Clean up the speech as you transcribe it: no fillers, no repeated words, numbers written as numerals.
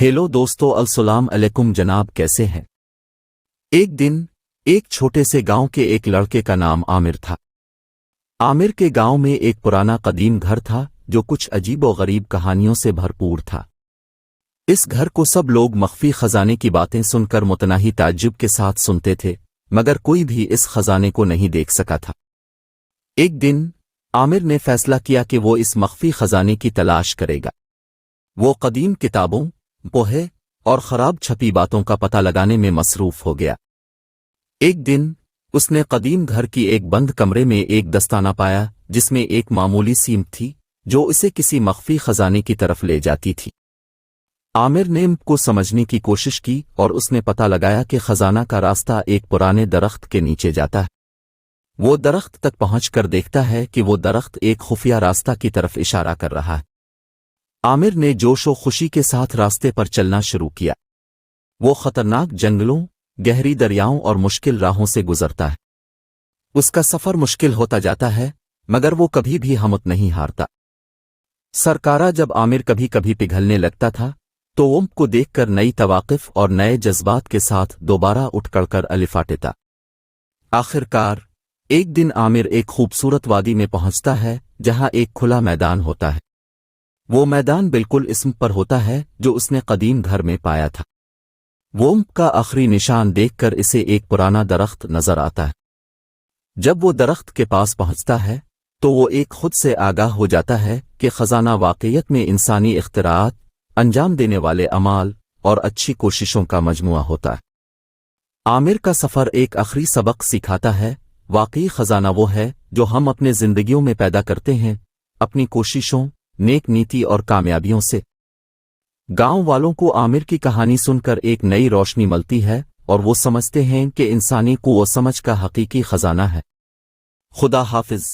Hello दोस्तों, अस्सलाम अलैकुम जनाब, कैसे हैं। एक दिन एक छोटे से गांव के एक लड़के का नाम आमिर था। आमिर के गांव में एक पुराना कदीम घर था जो कुछ अजीब व गरीब कहानियों से भरपूर था। इस घर को सब लोग मख्फी खजाने की बातें सुनकर मुतनाही ताज्जुब के साथ सुनते थे, मगर कोई भी इस खजाने को नहीं देख सका था। एक दिन आमिर ने फैसला किया कि वो इस मख्फी खजाने की तलाश करेगा। वो कदीम किताबों, पोहे और खराब छपी बातों का पता लगाने में मसरूफ हो गया। एक दिन उसने कदीम घर की एक बंद कमरे में एक दस्ताना पाया जिसमें एक मामूली सीम थी जो इसे किसी मख्फी खजाने की तरफ ले जाती थी। आमिर ने को समझने की कोशिश की और उसने पता लगाया कि खजाना का रास्ता एक पुराने दरख्त के नीचे जाता है। वो दरख्त तक पहुंचकर देखता है कि वो दरख्त एक खुफिया रास्ता की तरफ इशारा कर रहा है। आमिर ने जोश व खुशी के साथ रास्ते पर चलना शुरू किया। वो खतरनाक जंगलों, गहरी दरियाओं और मुश्किल राहों से गुजरता है। उसका सफर मुश्किल होता जाता है, मगर वो कभी भी हिम्मत नहीं हारता। सरकारा जब आमिर कभी कभी पिघलने लगता था तो वो को देखकर नई तवाक़िफ़ और नए जज्बात के साथ दोबारा उठ कड़कर अलिफाटेता। आखिरकार एक दिन आमिर एक खूबसूरत वादी में पहुंचता है जहां एक खुला मैदान होता है। वो मैदान बिल्कुल इसम पर होता है जो उसने कदीम घर में पाया था। वो का आखिरी निशान देखकर इसे एक पुराना दरख्त नजर आता है। जब वो दरख्त के पास पहुंचता है तो वो एक खुद से आगाह हो जाता है कि खजाना वाकईत में इंसानी इख्तिराआत, अंजाम देने वाले अमाल और अच्छी कोशिशों का मजमुआ होता है। आमिर का सफर एक आखिरी सबक सिखाता है, वाकई खजाना वो है जो हम अपने जिंदगियों में पैदा करते हैं, अपनी कोशिशों, नेक नीति और कामयाबियों से। गांव वालों को आमिर की कहानी सुनकर एक नई रोशनी मिलती है और वो समझते हैं कि इंसानी क़ुव्वत समझ का हकीकी खजाना है। खुदा हाफिज।